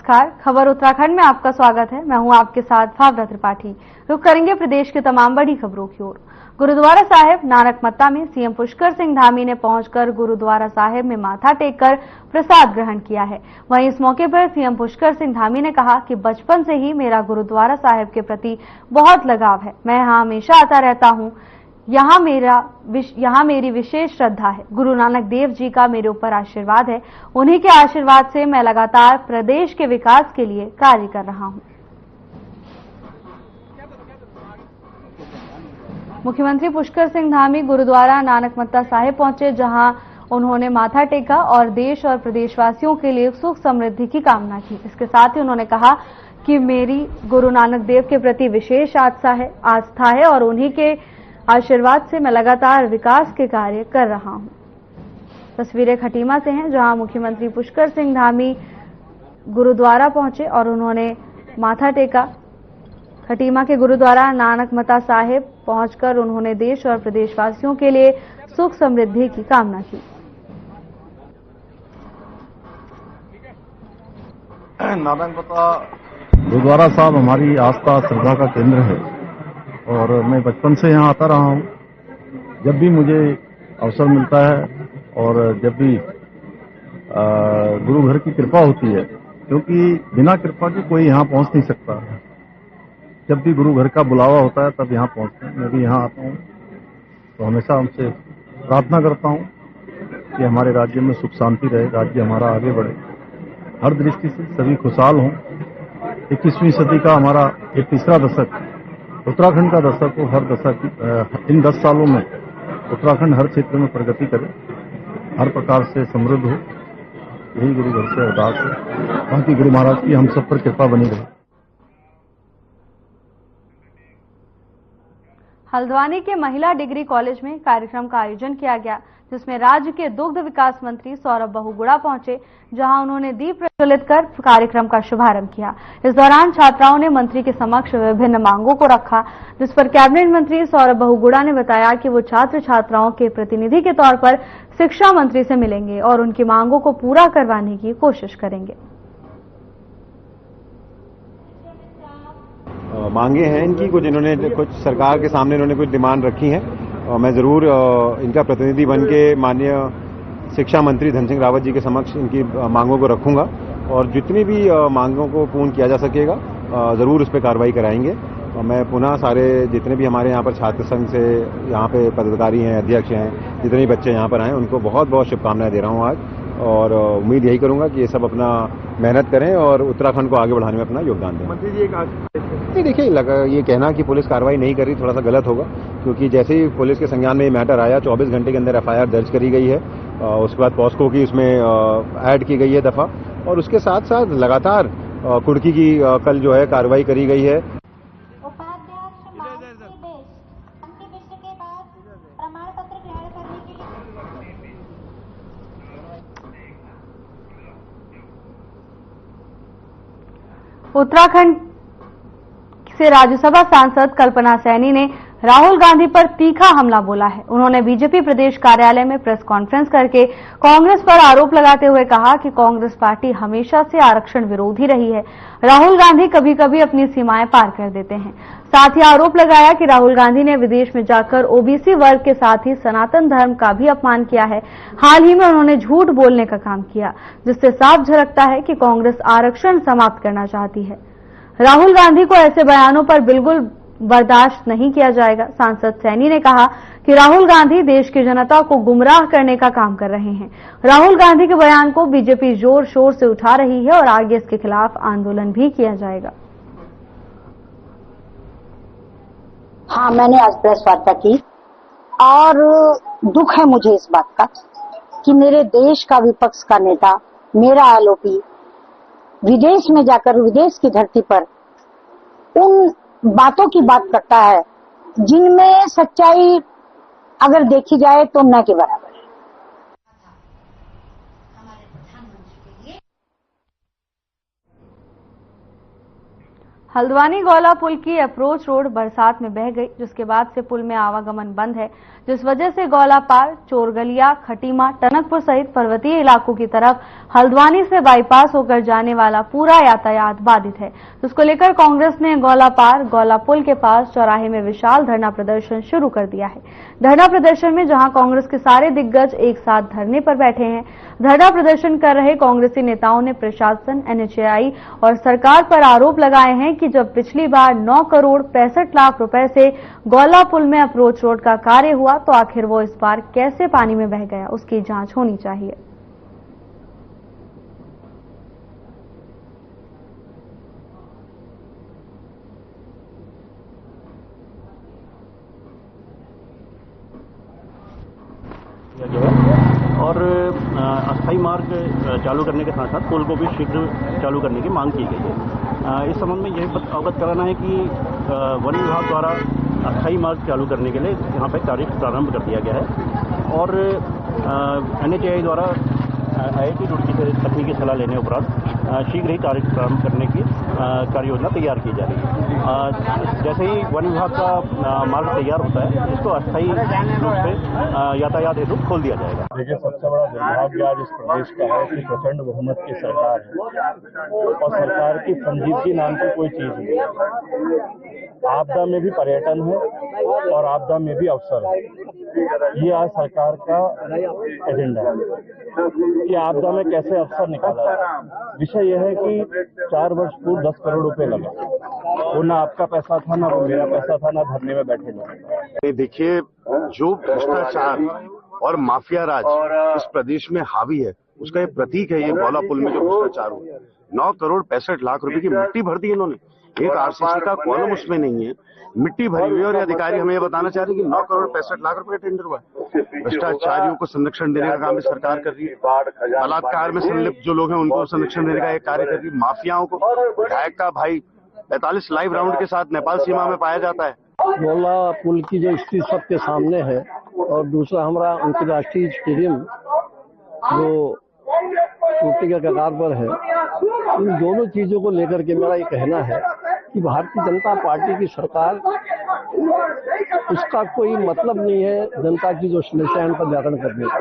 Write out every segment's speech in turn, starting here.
नमस्कार, खबर उत्तराखंड में आपका स्वागत है। मैं हूं आपके साथ भावना त्रिपाठी। रुख करेंगे प्रदेश की तमाम बड़ी खबरों की ओर। गुरुद्वारा साहिब नानकमत्ता में सीएम पुष्कर सिंह धामी ने पहुंचकर गुरुद्वारा साहिब में माथा टेककर प्रसाद ग्रहण किया है। वहीं इस मौके पर सीएम पुष्कर सिंह धामी ने कहा कि बचपन से ही मेरा गुरुद्वारा साहिब के प्रति बहुत लगाव है। मैं यहाँ हमेशा आता रहता हूँ। यहाँ मेरी विशेष श्रद्धा है। गुरु नानक देव जी का मेरे ऊपर आशीर्वाद है। उन्हीं के आशीर्वाद से मैं लगातार प्रदेश के विकास के लिए कार्य कर रहा हूँ। मुख्यमंत्री पुष्कर सिंह धामी गुरुद्वारा नानकमत्ता साहिब पहुंचे, जहां उन्होंने माथा टेका और देश और प्रदेशवासियों के लिए सुख समृद्धि की कामना की। इसके साथ ही उन्होंने कहा कि मेरी गुरु नानक देव के प्रति विशेष आस्था है और उन्हीं के आशीर्वाद से मैं लगातार विकास के कार्य कर रहा हूं। तस्वीरें खटीमा से हैं, जहां मुख्यमंत्री पुष्कर सिंह धामी गुरुद्वारा पहुंचे और उन्होंने माथा टेका। खटीमा के गुरुद्वारा नानकमत्ता साहिब पहुंचकर उन्होंने देश और प्रदेशवासियों के लिए सुख समृद्धि की कामना की। नानकमत्ता गुरुद्वारा साहब हमारी आस्था श्रद्धा का केंद्र है और मैं बचपन से यहाँ आता रहा हूँ। जब भी मुझे अवसर मिलता है और जब भी गुरु घर की कृपा होती है, क्योंकि बिना कृपा के कोई यहाँ पहुँच नहीं सकता। जब भी गुरु घर का बुलावा होता है तब यहाँ पहुँचते हैं। मैं भी यहाँ आता हूँ तो हमेशा उनसे प्रार्थना करता हूँ कि हमारे राज्य में सुख शांति रहे, राज्य हमारा आगे बढ़े, हर दृष्टि से सभी खुशहाल हों। 21वीं सदी का हमारा ये तीसरा दशक, उत्तराखंड का दशक हो। हर दशक इन 10 सालों में उत्तराखंड हर क्षेत्र में प्रगति करे, हर प्रकार से समृद्ध हो। यही गुरु घर से अरदास है। बाकी गुरु महाराज की हम सब पर कृपा बनी रहे। हल्द्वानी के महिला डिग्री कॉलेज में कार्यक्रम का आयोजन किया गया, जिसमें राज्य के दुग्ध विकास मंत्री सौरभ बहुगुणा पहुंचे, जहां उन्होंने दीप प्रज्वलित कर कार्यक्रम का शुभारंभ किया। इस दौरान छात्राओं ने मंत्री के समक्ष विभिन्न मांगों को रखा, जिस पर कैबिनेट मंत्री सौरभ बहुगुणा ने बताया कि वो छात्र छात्राओं के प्रतिनिधि के तौर पर शिक्षा मंत्री से मिलेंगे और उनकी मांगों को पूरा करवाने की कोशिश करेंगे। मांगे हैं इनकी कुछ, इन्होंने कुछ सरकार के सामने इन्होंने कुछ डिमांड रखी है और मैं जरूर इनका प्रतिनिधि बन के माननीय शिक्षा मंत्री धन सिंह रावत जी के समक्ष इनकी मांगों को रखूंगा और जितनी भी मांगों को पूर्ण किया जा सकेगा जरूर उस पर कार्रवाई कराएंगे। और मैं पुनः सारे जितने भी हमारे यहाँ पर छात्र संघ से यहाँ पे पदाधिकारी हैं, अध्यक्ष हैं, जितने भी बच्चे यहाँ पर आए उनको बहुत बहुत शुभकामनाएं दे रहा हूँ आज, और उम्मीद यही करूंगा कि ये सब अपना मेहनत करें और उत्तराखंड को आगे बढ़ाने में अपना योगदान दें। मंत्री जी नहीं, देखिए ये कहना कि पुलिस कार्रवाई नहीं कर रही थोड़ा सा गलत होगा, क्योंकि जैसे ही पुलिस के संज्ञान में ये मैटर आया 24 घंटे के अंदर एफआईआर दर्ज करी गई है। उसके बाद पॉस्को की उसमें ऐड की गई है दफा, और उसके साथ साथ लगातार कुर्की की कल जो है कार्रवाई करी गई है। उत्तराखंड से राज्यसभा सांसद कल्पना सैनी ने राहुल गांधी पर तीखा हमला बोला है। उन्होंने बीजेपी प्रदेश कार्यालय में प्रेस कॉन्फ्रेंस करके कांग्रेस पर आरोप लगाते हुए कहा कि कांग्रेस पार्टी हमेशा से आरक्षण विरोधी रही है। राहुल गांधी कभी कभी अपनी सीमाएं पार कर देते हैं। साथ ही आरोप लगाया कि राहुल गांधी ने विदेश में जाकर ओबीसी वर्ग के साथ ही सनातन धर्म का भी अपमान किया है। हाल ही में उन्होंने झूठ बोलने का काम किया, जिससे साफ झलकता है कि कांग्रेस आरक्षण समाप्त करना चाहती है। राहुल गांधी को ऐसे बयानों पर बिल्कुल बर्दाश्त नहीं किया जाएगा। सांसद सैनी ने कहा कि राहुल गांधी देश की जनता को गुमराह करने का काम कर रहे हैं। राहुल गांधी के बयान को बीजेपी जोर शोर से उठा रही है और आगे इसके खिलाफ आंदोलन भी किया जाएगा। हाँ, मैंने आज प्रेस वार्ता की और दुख है मुझे इस बात का कि मेरे देश का विपक्ष का नेता, मेरा एलओपी, विदेश में जाकर विदेश की धरती पर उन बातों की बात करता है जिनमें सच्चाई अगर देखी जाए तो न के बराबर है। हल्द्वानी गौला पुल की अप्रोच रोड बरसात में बह गई, जिसके बाद से पुल में आवागमन बंद है, जिस वजह से गौला पार, चोरगलिया, खटीमा, टनकपुर सहित पर्वतीय इलाकों की तरफ हल्द्वानी से बाईपास होकर जाने वाला पूरा यातायात बाधित है, जिसको लेकर कांग्रेस ने गौला पार, गौला पुल के पास चौराहे में विशाल धरना प्रदर्शन शुरू कर दिया है। धरना प्रदर्शन में जहां कांग्रेस के सारे दिग्गज एक साथ धरने पर बैठे हैं, धरना प्रदर्शन कर रहे कांग्रेसी नेताओं ने प्रशासन, NHAI और सरकार पर आरोप लगाए हैं कि जब पिछली बार 9 करोड़ 65 लाख रुपए से गौला पुल में अप्रोच रोड का कार्य हुआ, तो आखिर वो इस बार कैसे पानी में बह गया, उसकी जांच होनी चाहिए। जो है और अस्थायी मार्ग चालू करने के साथ साथ पुल को भी शीघ्र चालू करने की मांग की गई है। इस संबंध में यह अवगत कराना है कि वन विभाग द्वारा अस्थायी मार्ग चालू करने के लिए यहाँ पर कार्य प्रारंभ कर दिया गया है और NHAI द्वारा IIT रुड़की से तकनीकी सलाह लेने उपरांत शीघ्र ही कार्य प्रारंभ करने की कार्य योजना तैयार की जा रही है। जैसे ही वन विभाग का मार्ग तैयार होता है, इसको अस्थायी रूप से यातायात हेतु खोल दिया जाएगा। देखिए, सबसे बड़ा दुर्भाग्य आज इस प्रदेश का है कि प्रचंड बहुमत की सरकार है और सरकार की संजीदगी नाम की कोई चीज नहीं है। आपदा में भी पर्यटन है और आपदा में भी अवसर है। ये आज सरकार का एजेंडा है कि आपदा में कैसे अवसर निकाला जाए। विषय यह है कि 4 वर्ष पूर्व 10 करोड़ रुपए लगे, वो ना आपका पैसा था, ना वो मेरा पैसा था, ना धरने में बैठे लोग। देखिए, जो भ्रष्टाचार और माफिया राज इस प्रदेश में हावी है, उसका ये प्रतीक है। ये गौला पुल में जो भ्रष्टाचार हुआ, 9 करोड़ 65 लाख रुपए की मिट्टी भर दी इन्होंने। एक RCC का कॉलम उसमें नहीं है, मिट्टी भरी हुई है। और अधिकारी हमें ये बताना चाह रहे हैं कि 9 करोड़ 65 लाख रुपए का टेंडर हुआ है। भ्रष्टाचारियों को संरक्षण देने का काम भी सरकार कर रही है। बलात्कार में संलिप्त जो लोग हैं उनको संरक्षण देने का एक कार्य कर रही है। माफियाओं को, विधायक का भाई 45 लाइव राउंड के साथ नेपाल सीमा में पाया जाता है। गौला पुल की जो स्थिति सबके सामने है और दूसरा हमारा अंतर्राष्ट्रीय स्टेडियम जो टूटने के कगार पर है, इन दोनों चीजों को लेकर के मेरा ये कहना है कि भारतीय जनता पार्टी की सरकार, उसका कोई मतलब नहीं है जनता की जो समस्या है उनका निराकरण करने का।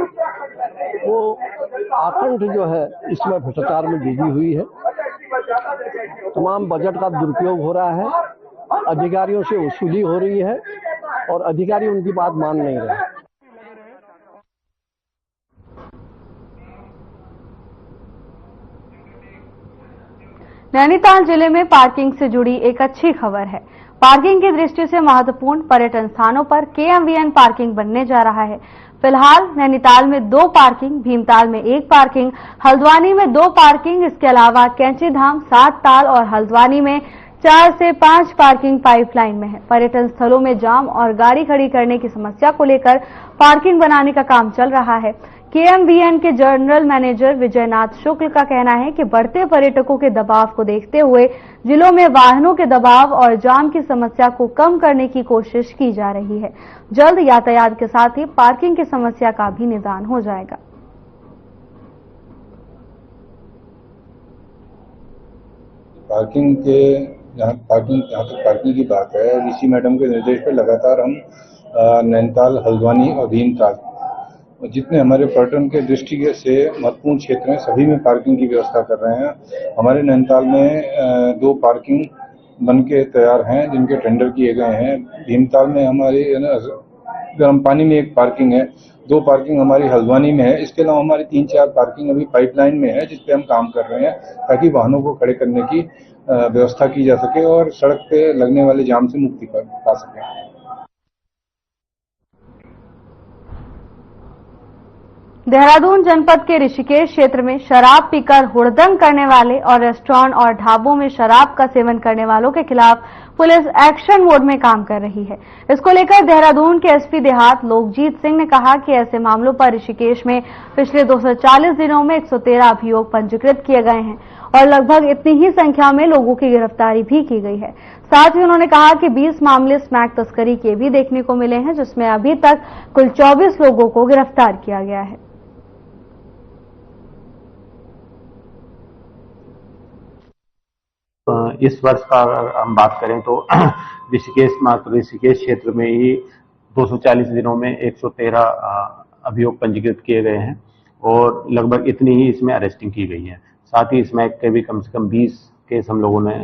वो आखंड जो है इसमें भ्रष्टाचार में डूबी हुई है। तमाम बजट का दुरुपयोग हो रहा है, अधिकारियों से वसूली हो रही है और अधिकारी उनकी बात मान नहीं रहे। नैनीताल जिले में पार्किंग से जुड़ी एक अच्छी खबर है। पार्किंग की दृष्टि से महत्वपूर्ण पर्यटन स्थानों पर KMVN पार्किंग बनने जा रहा है। फिलहाल नैनीताल में 2 पार्किंग, भीमताल में 1 पार्किंग, हल्द्वानी में 2 पार्किंग, इसके अलावा कैंचीधाम, 7 ताल और हल्द्वानी में 4 से 5 पार्किंग पाइपलाइन में है। पर्यटन स्थलों में जाम और गाड़ी खड़ी करने की समस्या को लेकर पार्किंग बनाने का काम चल रहा है। KMVN के जनरल मैनेजर विजयनाथ शुक्ल का कहना है कि बढ़ते पर्यटकों के दबाव को देखते हुए जिलों में वाहनों के दबाव और जाम की समस्या को कम करने की कोशिश की जा रही है। जल्द यातायात के साथ ही पार्किंग की समस्या का भी निदान हो जाएगा। पार्किंग के जहाँ तक पार्किंग की बात है, ऋषि मैडम के निर्देश पर लगातार हम नैनीताल, हल्द्वानी और भीमताल जितने हमारे पर्यटन के दृष्टि से महत्वपूर्ण क्षेत्र हैं, सभी में पार्किंग की व्यवस्था कर रहे हैं। हमारे नैनीताल में 2 पार्किंग बनके तैयार हैं जिनके टेंडर किए गए हैं। भीमताल में हमारी गर्म पानी में 1 पार्किंग है, 2 पार्किंग हमारी हल्द्वानी में है। इसके अलावा हमारी 3-4 पार्किंग अभी पाइपलाइन में है, जिस पे हम काम कर रहे हैं ताकि वाहनों को खड़े करने की व्यवस्था की जा सके और सड़क पे लगने वाले जाम से मुक्ति पा सके। देहरादून जनपद के ऋषिकेश क्षेत्र में शराब पीकर हुड़दंग करने वाले और रेस्टोरेंट और ढाबों में शराब का सेवन करने वालों के खिलाफ पुलिस एक्शन मोड में काम कर रही है। इसको लेकर देहरादून के SP देहात लोकजीत सिंह ने कहा कि ऐसे मामलों पर ऋषिकेश में पिछले 240 दिनों में 113 अभियोग पंजीकृत किए गए हैं और लगभग इतनी ही संख्या में लोगों की गिरफ्तारी भी की गई है। साथ ही उन्होंने कहा कि 20 मामले स्मैक तस्करी के भी देखने को मिले हैं, जिसमें अभी तक कुल 24 लोगों को गिरफ्तार किया गया है। इस वर्ष का अगर हम बात करें तो ऋषिकेश क्षेत्र में ही 240 दिनों में 113 अभियोग पंजीकृत किए गए हैं और लगभग इतनी ही इसमें अरेस्टिंग की गई है। साथ ही स्मैक के भी कम से कम 20 केस हम लोगों ने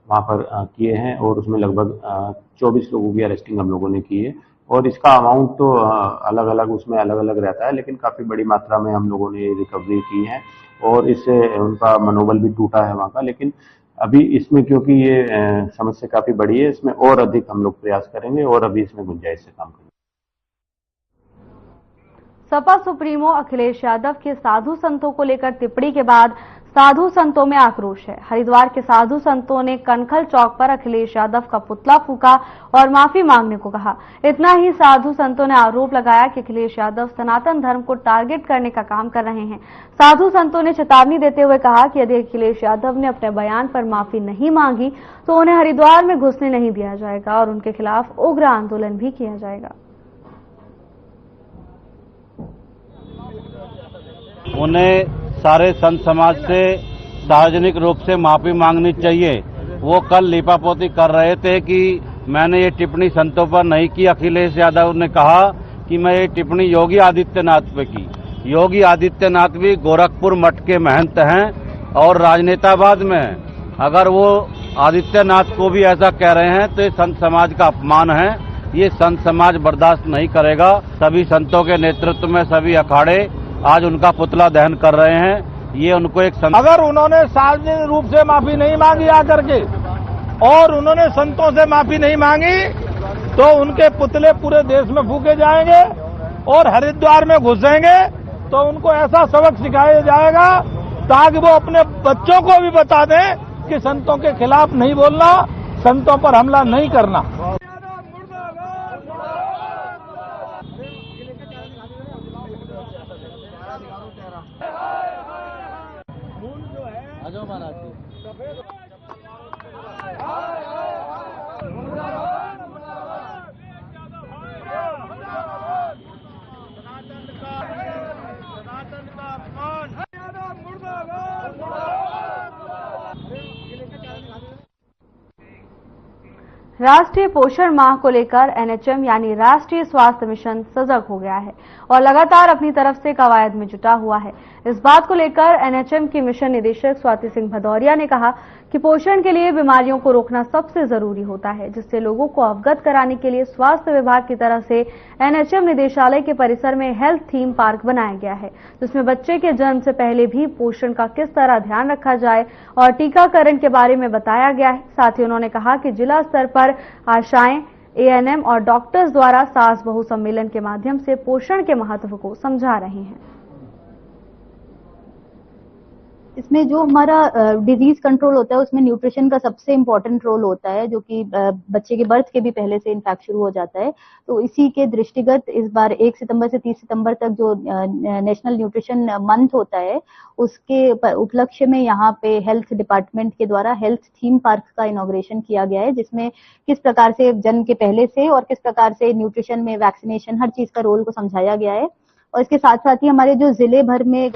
वहाँ पर किए हैं और उसमें लगभग 24 लोगों की अरेस्टिंग हम लोगों ने की है। और इसका अमाउंट तो अलग अलग उसमें अलग अलग रहता है, लेकिन काफ़ी बड़ी मात्रा में हम लोगों ने रिकवरी की है और इससे उनका मनोबल भी टूटा है वहाँ का। लेकिन अभी इसमें क्योंकि ये समस्या काफ़ी बड़ी है, इसमें और अधिक हम लोग प्रयास करेंगे और अभी इसमें गुंजाइश से काम करेंगे। सपा सुप्रीमो अखिलेश यादव के साधु संतों को लेकर टिप्पणी के बाद साधु संतों में आक्रोश है। हरिद्वार के साधु संतों ने कनखल चौक पर अखिलेश यादव का पुतला फूंका और माफी मांगने को कहा। इतना ही साधु संतों ने आरोप लगाया कि अखिलेश यादव सनातन धर्म को टारगेट करने का काम कर रहे हैं। साधु संतों ने चेतावनी देते हुए कहा कि यदि अखिलेश यादव ने अपने बयान पर माफी नहीं मांगी तो उन्हें हरिद्वार में घुसने नहीं दिया जाएगा और उनके खिलाफ उग्र आंदोलन भी किया जाएगा। उन्हें सारे संत समाज से सार्वजनिक रूप से माफी मांगनी चाहिए। वो कल लीपापोती कर रहे थे कि मैंने ये टिप्पणी संतों पर नहीं की। अखिलेश यादव ने कहा कि मैं ये टिप्पणी योगी आदित्यनाथ पे की। योगी आदित्यनाथ भी गोरखपुर मठ के महंत हैं और राजनेतावाद में हैं। अगर वो आदित्यनाथ को भी ऐसा कह रहे हैं तो ये संत समाज का अपमान है। ये संत समाज बर्दाश्त नहीं करेगा। सभी संतों के नेतृत्व में सभी अखाड़े आज उनका पुतला दहन कर रहे हैं। ये उनको एक अगर उन्होंने सार्वजनिक रूप से माफी नहीं मांगी आकर के और उन्होंने संतों से माफी नहीं मांगी तो उनके पुतले पूरे देश में फूके जाएंगे और हरिद्वार में घुसेंगे तो उनको ऐसा सबक सिखाया जाएगा ताकि वो अपने बच्चों को भी बता दें कि संतों के खिलाफ नहीं बोलना, संतों पर हमला नहीं करना। राष्ट्रीय पोषण माह को लेकर एनएचएम यानी राष्ट्रीय स्वास्थ्य मिशन सजग हो गया है और लगातार अपनी तरफ से कवायद में जुटा हुआ है। इस बात को लेकर एनएचएम की मिशन निदेशक स्वाति सिंह भदौरिया ने कहा कि पोषण के लिए बीमारियों को रोकना सबसे जरूरी होता है, जिससे लोगों को अवगत कराने के लिए स्वास्थ्य विभाग की तरफ से एनएचएम निदेशालय के परिसर में हेल्थ थीम पार्क बनाया गया है, जिसमें बच्चे के जन्म से पहले भी पोषण का किस तरह ध्यान रखा जाए और टीकाकरण के बारे में बताया गया है। साथ ही उन्होंने कहा कि जिला स्तर पर आशाएं, एएनएम और डॉक्टर्स द्वारा सास बहू सम्मेलन के माध्यम से पोषण के महत्व को समझा रहे हैं। इसमें जो हमारा डिजीज कंट्रोल होता है उसमें न्यूट्रिशन का सबसे इम्पोर्टेंट रोल होता है, जो कि बच्चे के बर्थ के भी पहले से इनफैक्ट शुरू हो जाता है। तो इसी के दृष्टिगत इस बार 1 सितंबर से 30 सितंबर तक जो नेशनल न्यूट्रिशन मंथ होता है उसके उपलक्ष्य में यहाँ पे हेल्थ डिपार्टमेंट के द्वारा हेल्थ थीम पार्क का इनॉग्रेशन किया गया है, जिसमें किस प्रकार से जन्म के पहले से और किस प्रकार से न्यूट्रिशन में वैक्सीनेशन हर चीज का रोल को समझाया गया है। और इसके साथ साथ ही हमारे जो जिले भर में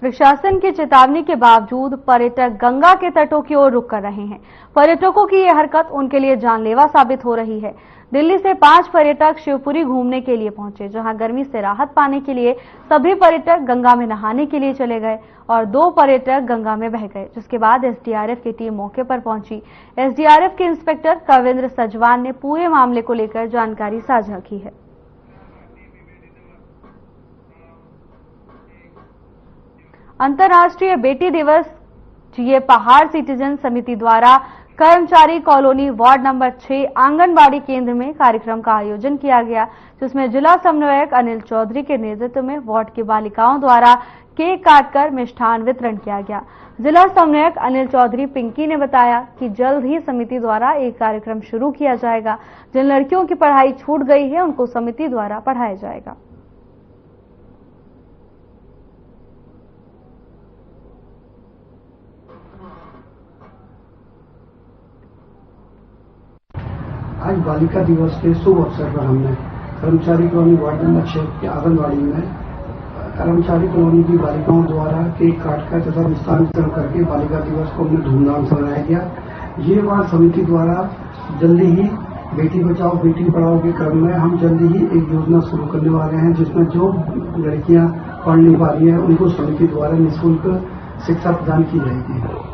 प्रशासन की चेतावनी के बावजूद पर्यटक गंगा के तटों की ओर रुख कर रहे हैं। पर्यटकों की यह हरकत उनके लिए जानलेवा साबित हो रही है। दिल्ली से 5 पर्यटक शिवपुरी घूमने के लिए पहुंचे, जहां गर्मी से राहत पाने के लिए सभी पर्यटक गंगा में नहाने के लिए चले गए और 2 पर्यटक गंगा में बह गए, जिसके बाद एसडीआरएफ की टीम मौके पर पहुंची। एसडीआरएफ के इंस्पेक्टर कविंद्र सजवान ने पूरे मामले को लेकर जानकारी साझा की है। अंतर्राष्ट्रीय बेटी दिवस जीए पहाड़ सिटीजन समिति द्वारा कर्मचारी कॉलोनी वार्ड नंबर 6 आंगनबाड़ी केंद्र में कार्यक्रम का आयोजन किया गया, जिसमें जिला समन्वयक अनिल चौधरी के नेतृत्व में वार्ड की बालिकाओं द्वारा केक काटकर मिष्ठान वितरण किया गया। जिला समन्वयक अनिल चौधरी पिंकी ने बताया कि जल्द ही समिति द्वारा एक कार्यक्रम शुरू किया जाएगा। जिन लड़कियों की पढ़ाई छूट गई है उनको समिति द्वारा पढ़ाया जाएगा। आज बालिका दिवस के शुभ अवसर पर हमने कर्मचारी कॉलोनी वार्ड नंबर 6 के आंगनबाड़ी में कर्मचारी कॉलोनी की बालिकाओं द्वारा केक काटकर तथा मिष्ठान वितरण करके बालिका दिवस को हमने धूमधाम से मनाया गया। ये बात समिति द्वारा जल्दी ही बेटी बचाओ बेटी पढ़ाओ के क्रम में हम जल्दी ही एक योजना शुरू करने वाले हैं, जिसमें जो लड़कियां पढ़ नहीं पा रही हैं उनको समिति द्वारा निःशुल्क शिक्षा प्रदान की जाएगी।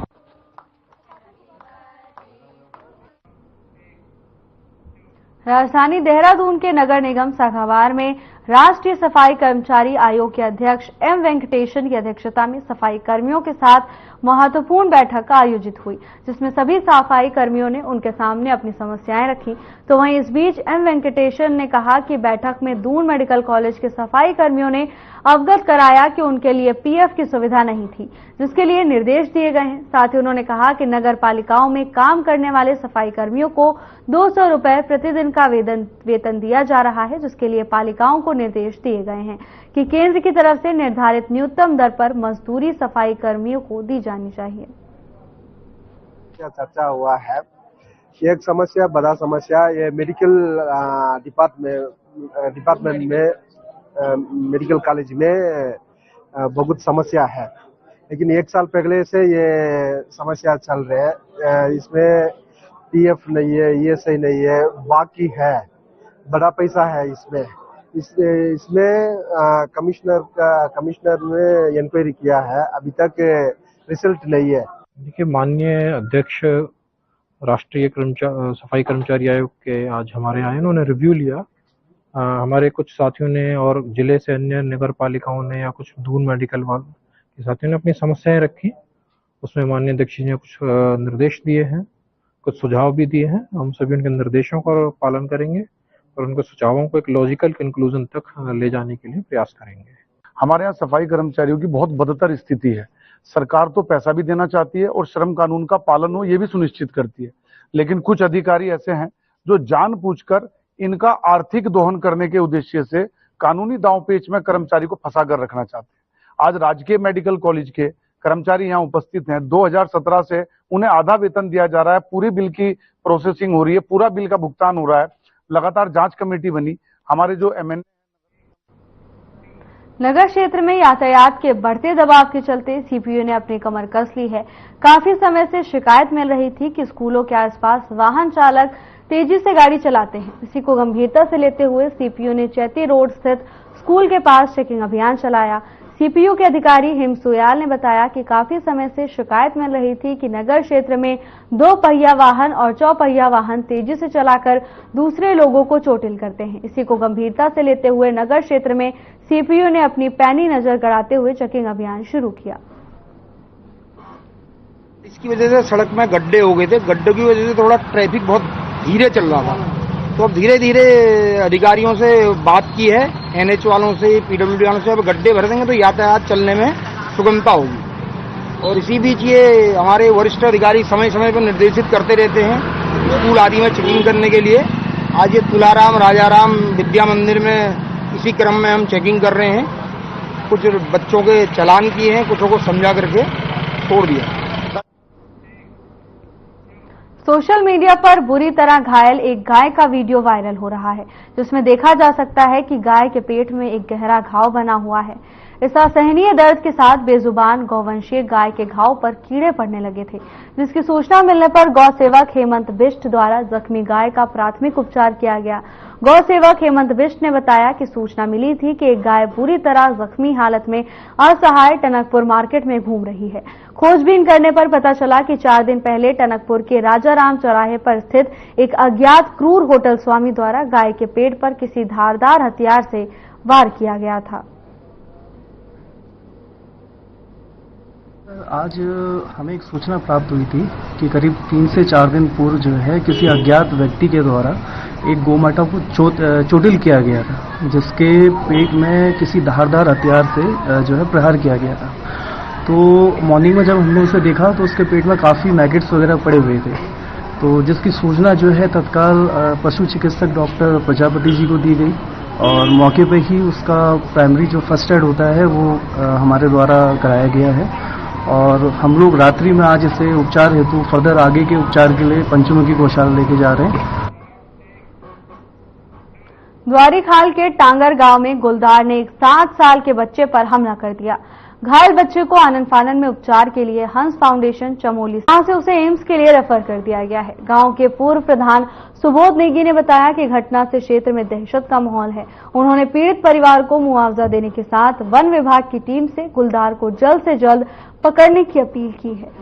राजधानी देहरादून के नगर निगम सखावार में राष्ट्रीय सफाई कर्मचारी आयोग के अध्यक्ष एम वेंकटेशन की अध्यक्षता में सफाई कर्मियों के साथ महत्वपूर्ण बैठक आयोजित हुई, जिसमें सभी सफाई कर्मियों ने उनके सामने अपनी समस्याएं रखी। तो वहीं इस बीच एम वेंकटेशन ने कहा कि बैठक में दून मेडिकल कॉलेज के सफाई कर्मियों ने अवगत कराया कि उनके लिए पीएफ की सुविधा नहीं थी, जिसके लिए निर्देश दिए गए हैं। साथ ही उन्होंने कहा कि नगर पालिकाओं में काम करने वाले सफाई कर्मियों को 200 रुपए प्रतिदिन का वेतन दिया जा रहा है, जिसके लिए पालिकाओं को निर्देश दिए गए हैं कि केंद्र की तरफ से निर्धारित न्यूनतम दर पर मजदूरी सफाई कर्मियों को दी जानी चाहिए। क्या चर्चा हुआ है, एक समस्या बड़ा समस्या ये मेडिकल डिपार्टमेंट में मेडिकल कॉलेज में बहुत समस्या है, लेकिन एक साल पहले से ये समस्या चल रही है। इसमें पीएफ नहीं है, ये सही नहीं है, बाकी है बड़ा पैसा है इसमें। इसमें कमिश्नर ने इंक्वायरी किया है, अभी तक रिजल्ट नहीं है। देखिए, माननीय अध्यक्ष राष्ट्रीय सफाई कर्मचारी आयोग के आज हमारे यहाँ उन्होंने रिव्यू लिया। हमारे कुछ साथियों ने और जिले से अन्य नगर पालिकाओं ने या कुछ दून मेडिकल वालों के साथियों ने अपनी समस्याएं रखी। उसमें माननीय अध्यक्ष जी ने कुछ निर्देश दिए हैं, कुछ सुझाव भी दिए हैं। हम सभी उनके निर्देशों का पालन करेंगे और उनके सुझावों को एक लॉजिकल कंक्लूजन तक ले जाने के लिए प्रयास करेंगे। हमारे यहाँ सफाई कर्मचारियों की बहुत बदतर स्थिति है। सरकार तो पैसा भी देना चाहती है और श्रम कानून का पालन हो ये भी सुनिश्चित करती है, लेकिन कुछ अधिकारी ऐसे हैं जो जानबूझकर इनका आर्थिक दोहन करने के उद्देश्य से कानूनी दांवपेच में कर्मचारी को फंसा कर रखना चाहते हैं। आज राजकीय मेडिकल कॉलेज के कर्मचारी यहाँ उपस्थित हैं। 2017 से उन्हें आधा वेतन दिया जा रहा है, पूरी बिल की प्रोसेसिंग हो रही है, पूरा बिल का भुगतान हो रहा है। लगातार जांच कमेटी बनी। हमारे जो एमएनए नगर क्षेत्र में यातायात के बढ़ते दबाव के चलते सीपीयू ने अपनी कमर कस ली है। काफी समय से शिकायत मिल रही थी कि स्कूलों के आसपास वाहन चालक तेजी से गाड़ी चलाते हैं। इसी को गंभीरता से लेते हुए सीपीयू ने चैती रोड स्थित स्कूल के पास चेकिंग अभियान चलाया। सीपीयू के अधिकारी हिम सुयाल ने बताया कि काफी समय से शिकायत मिल रही थी कि नगर क्षेत्र में 2 पहिया वाहन और 4 पहिया वाहन तेजी से चलाकर दूसरे लोगों को चोटिल करते हैं। इसी को गंभीरता से लेते हुए नगर क्षेत्र में सीपीयू ने अपनी पैनी नजर गड़ाते हुए चेकिंग अभियान शुरू किया। इसकी वजह से सड़क में गड्ढे हो गए थे, गड्ढों की वजह से थोड़ा ट्रैफिक बहुत धीरे चल रहा था। तो अब धीरे धीरे अधिकारियों से बात की है, एनएच वालों से, पीडब्ल्यूडी वालों से। अब गड्ढे भर देंगे तो यातायात चलने में सुगमता होगी। और इसी बीच ये हमारे वरिष्ठ अधिकारी समय समय पर निर्देशित करते रहते हैं स्कूल आदि में चेकिंग करने के लिए। आज ये तुलाराम राजाराम विद्या मंदिर में इसी क्रम में हम चेकिंग कर रहे हैं। कुछ बच्चों के चालान किए हैं, कुछों को समझा करके छोड़ दिया। सोशल मीडिया पर बुरी तरह घायल एक गाय का वीडियो वायरल हो रहा है, जिसमें देखा जा सकता है कि गाय के पेट में एक गहरा घाव बना हुआ है। इस असहनीय दर्द के साथ बेजुबान गौवंशीय गाय के घाव पर कीड़े पड़ने लगे थे, जिसकी सूचना मिलने पर गौ सेवक हेमंत बिष्ट द्वारा जख्मी गाय का प्राथमिक उपचार किया गया। गौ सेवक हेमंत बिष्ट ने बताया कि सूचना मिली थी कि एक गाय बुरी तरह जख्मी हालत में असहाय टनकपुर मार्केट में घूम रही है। खोजबीन करने पर पता चला कि 4 दिन पहले टनकपुर के राजाराम चौराहे पर स्थित एक अज्ञात क्रूर होटल स्वामी द्वारा गाय के पेट पर किसी धारदार हथियार से वार किया गया था। आज हमें एक सूचना प्राप्त हुई थी कि करीब 3 से 4 दिन पूर्व जो है किसी अज्ञात व्यक्ति के द्वारा एक गौमाता को चोटिल किया गया था, जिसके पेट में किसी धारदार हथियार से जो है प्रहार किया गया था। तो मॉर्निंग में जब हमने उसे देखा तो उसके पेट में काफ़ी मैगेट्स वगैरह पड़े हुए थे। तो जिसकी सूचना जो है तत्काल पशु चिकित्सक डॉक्टर प्रजापति जी को दी गई और मौके पर ही उसका प्राइमरी जो फर्स्ट एड होता है वो हमारे द्वारा कराया गया है। और हम लोग रात्रि में आज इसे उपचार हेतु फर्दर आगे के उपचार के लिए पंचमुखी गौशाला लेके जा रहे हैं। द्वारी खाल के टांगर गांव में गुलदार ने एक 7 साल के बच्चे पर हमला कर दिया। घायल बच्चे को आनन फानन में उपचार के लिए हंस फाउंडेशन चमोली से उसे एम्स के लिए रेफर कर दिया गया है। गांव के पूर्व प्रधान सुबोध नेगी ने बताया कि घटना से क्षेत्र में दहशत का माहौल है। उन्होंने पीड़ित परिवार को मुआवजा देने के साथ वन विभाग की टीम से गुलदार को जल्द से जल्द पकड़ने की अपील की है।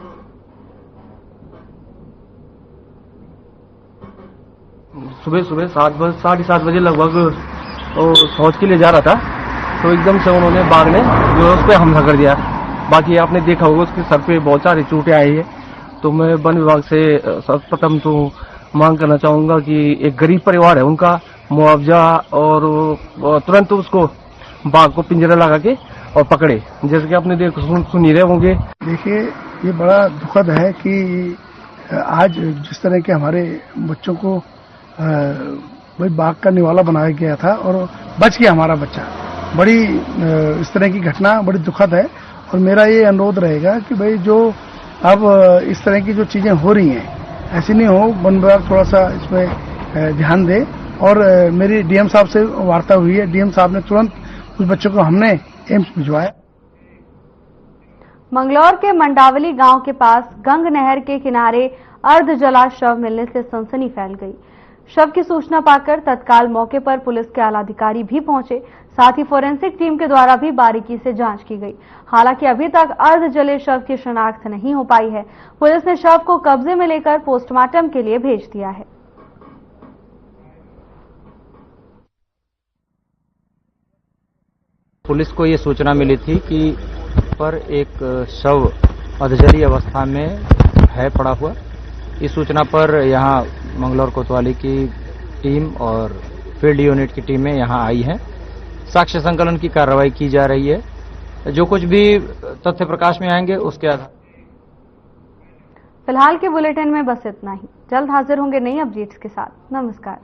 सुबह 7:30 बजे लगभग शौच के लिए जा रहा था, तो एकदम से उन्होंने बाघ ने जो उस पर हमला कर दिया। बाकी आपने देखा होगा उसके सर पे बहुत सारी चोटें आई है। तो मैं वन विभाग से सर्वप्रथम तो मांग करना चाहूंगा कि एक गरीब परिवार है, उनका मुआवजा और तुरंत उसको बाघ को पिंजरा लगा के और पकड़े, जैसे कि आपने सुनी रहे होंगे। देखिए, ये बड़ा दुखद है कि आज जिस तरह के हमारे बच्चों को भाई बाघ का निवाला बनाया गया था और बच गया हमारा बच्चा। बड़ी इस तरह की घटना बड़ी दुखद है और मेरा ये अनुरोध रहेगा कि भाई जो अब इस तरह की जो चीजें हो रही हैं ऐसी नहीं हो, वन विभाग थोड़ा सा इसमें ध्यान दे। और मेरी डीएम साहब से वार्ता हुई है, डीएम साहब ने तुरंत उस बच्चों को हमने एम्स भिजवाया। मंगलौर के मंडावली गांव के पास गंग नहर के किनारे अर्ध जला शव मिलने से सनसनी फैल गई। शव की सूचना पाकर तत्काल मौके पर पुलिस के आला अधिकारी भी पहुंचे, साथ ही फोरेंसिक टीम के द्वारा भी बारीकी से जांच की गई। हालांकि अभी तक अर्ध जले शव की शिनाख्त नहीं हो पाई है। पुलिस ने शव को कब्जे में लेकर पोस्टमार्टम के लिए भेज दिया है। पुलिस को ये सूचना मिली थी कि पर एक शव अधजली अवस्था में है पड़ा हुआ। इस सूचना पर यहाँ मंगलौर कोतवाली की टीम और फील्ड यूनिट की टीमें यहाँ आई हैं। साक्ष्य संकलन की कार्रवाई की जा रही है। जो कुछ भी तथ्य प्रकाश में आएंगे उसके आधार। फिलहाल के बुलेटिन में बस इतना ही। जल्द हाजिर होंगे नई अपडेट्स के साथ। नमस्कार।